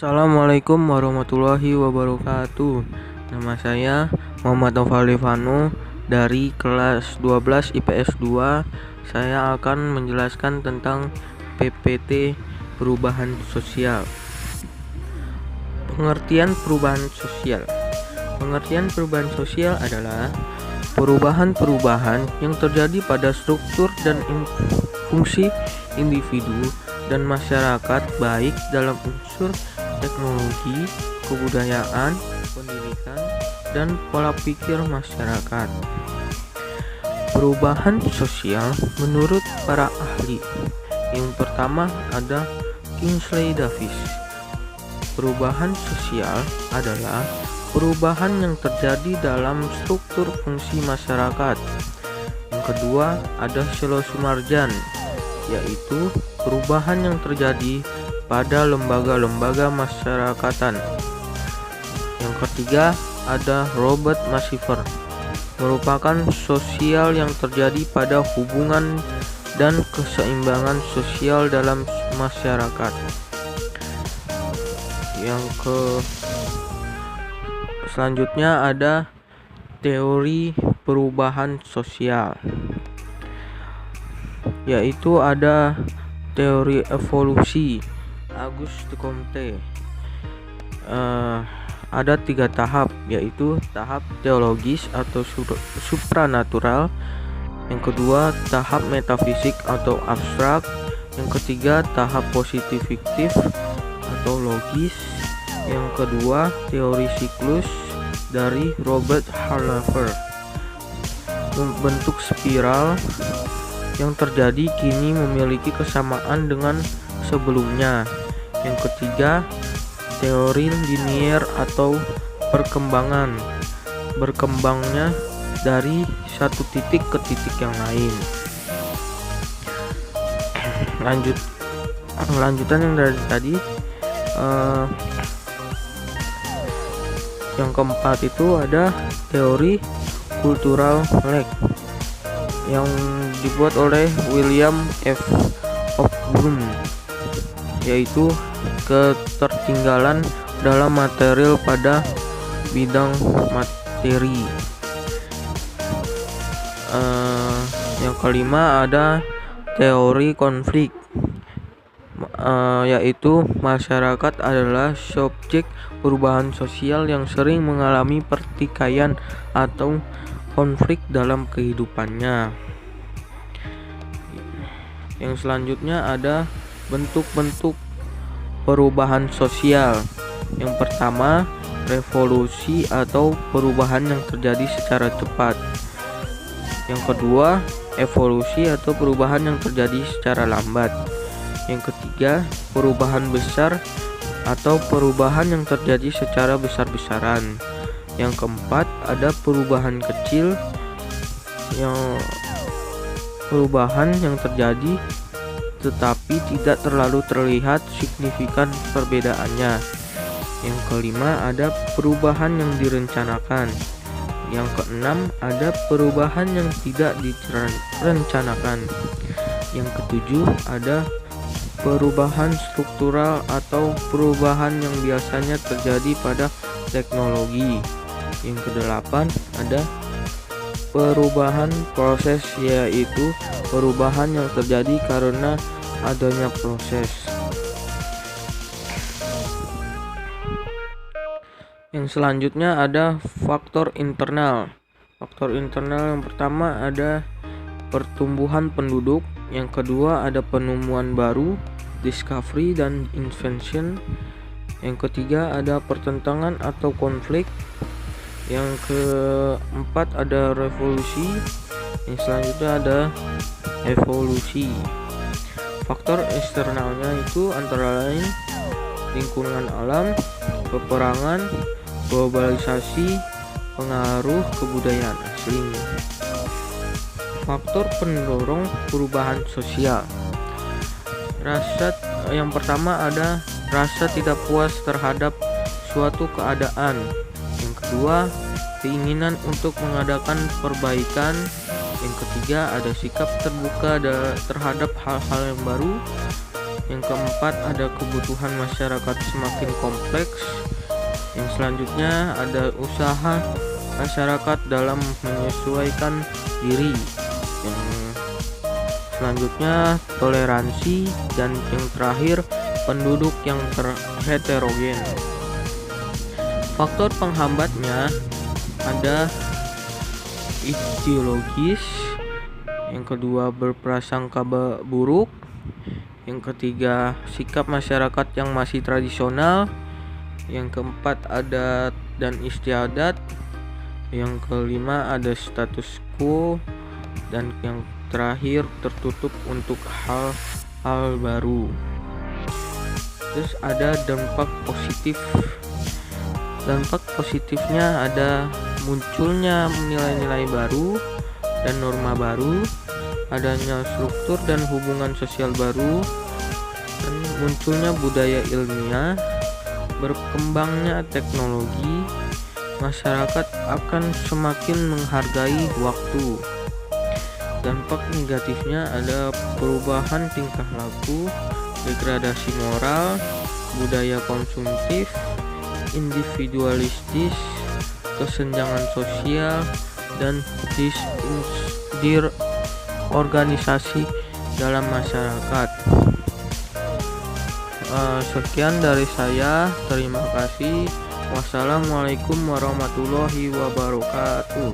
Assalamualaikum warahmatullahi wabarakatuh. Nama saya Muhammad Noval Devano dari kelas 12 IPS 2. Saya akan menjelaskan tentang PPT perubahan sosial. Pengertian perubahan sosial. Pengertian perubahan sosial adalah perubahan-perubahan yang terjadi pada struktur dan fungsi individu dan masyarakat, baik dalam unsur teknologi, kebudayaan, pendidikan, dan pola pikir masyarakat. Perubahan sosial menurut para ahli. Yang pertama ada Kingsley Davis. Perubahan sosial adalah perubahan yang terjadi dalam struktur fungsi masyarakat. Yang kedua ada Selo Sumarjan, yaitu perubahan yang terjadi pada lembaga-lembaga masyarakatan. Yang ketiga ada Robert Masiver, merupakan sosial yang terjadi pada hubungan dan keseimbangan sosial dalam masyarakat. Selanjutnya ada teori perubahan sosial, yaitu ada teori evolusi Auguste Comte. Ada 3 tahap, yaitu tahap teologis atau supranatural, yang kedua tahap metafisik atau abstrak, yang ketiga tahap positif-fiktif atau logis, yang kedua teori siklus dari Robert Harlafer. Bentuk spiral yang terjadi kini memiliki kesamaan dengan sebelumnya. Yang ketiga teori linier atau perkembangan, berkembangnya dari satu titik ke titik yang lain. Lanjutan yang dari tadi. Yang keempat itu ada teori cultural lag yang dibuat oleh William F. Hobsbawm, yaitu ketertinggalan dalam material pada bidang materi. Yang kelima ada teori konflik, yaitu masyarakat adalah subjek perubahan sosial yang sering mengalami pertikaian atau konflik dalam kehidupannya. Yang selanjutnya ada bentuk-bentuk perubahan sosial. Yang pertama, revolusi atau perubahan yang terjadi secara cepat. Yang kedua, evolusi atau perubahan yang terjadi secara lambat. Yang ketiga, perubahan besar atau perubahan yang terjadi secara besar-besaran. Yang keempat, ada perubahan kecil, perubahan yang terjadi tetapi tidak terlalu terlihat signifikan perbedaannya. Yang kelima ada perubahan yang direncanakan. Yang keenam ada perubahan yang tidak direncanakan. Yang ketujuh ada perubahan struktural atau perubahan yang biasanya terjadi pada teknologi. Yang kedelapan ada perubahan proses, yaitu perubahan yang terjadi karena adanya proses. Yang selanjutnya ada faktor internal. Faktor internal yang pertama ada pertumbuhan penduduk, yang kedua ada penemuan baru, discovery dan invention, yang ketiga ada pertentangan atau konflik, yang keempat ada revolusi, yang selanjutnya ada evolusi. Faktor eksternalnya itu antara lain lingkungan alam, peperangan, globalisasi, pengaruh kebudayaan asing. Faktor pendorong perubahan sosial. Yang pertama ada rasa tidak puas terhadap suatu keadaan. Yang kedua, keinginan untuk mengadakan perbaikan. Yang ketiga ada sikap terbuka terhadap hal-hal yang baru. Yang keempat, ada kebutuhan masyarakat semakin kompleks. Yang selanjutnya ada usaha masyarakat dalam menyesuaikan diri. Yang selanjutnya toleransi, dan yang terakhir penduduk yang heterogen. Faktor penghambatnya ada ideologis, yang kedua berprasangka buruk, yang ketiga sikap masyarakat yang masih tradisional, yang keempat adat dan istiadat, yang kelima ada status quo, dan yang terakhir tertutup untuk hal-hal baru. Terus ada dampak positif. Dampak positifnya ada munculnya nilai-nilai baru dan norma baru, adanya struktur dan hubungan sosial baru, dan munculnya budaya ilmiah, berkembangnya teknologi, masyarakat akan semakin menghargai waktu. Dampak negatifnya ada perubahan tingkah laku, degradasi moral, budaya konsumtif, individualistis, kesenjangan sosial, dan organisasi dalam masyarakat. Sekian dari saya, terima kasih. Wassalamualaikum warahmatullahi wabarakatuh.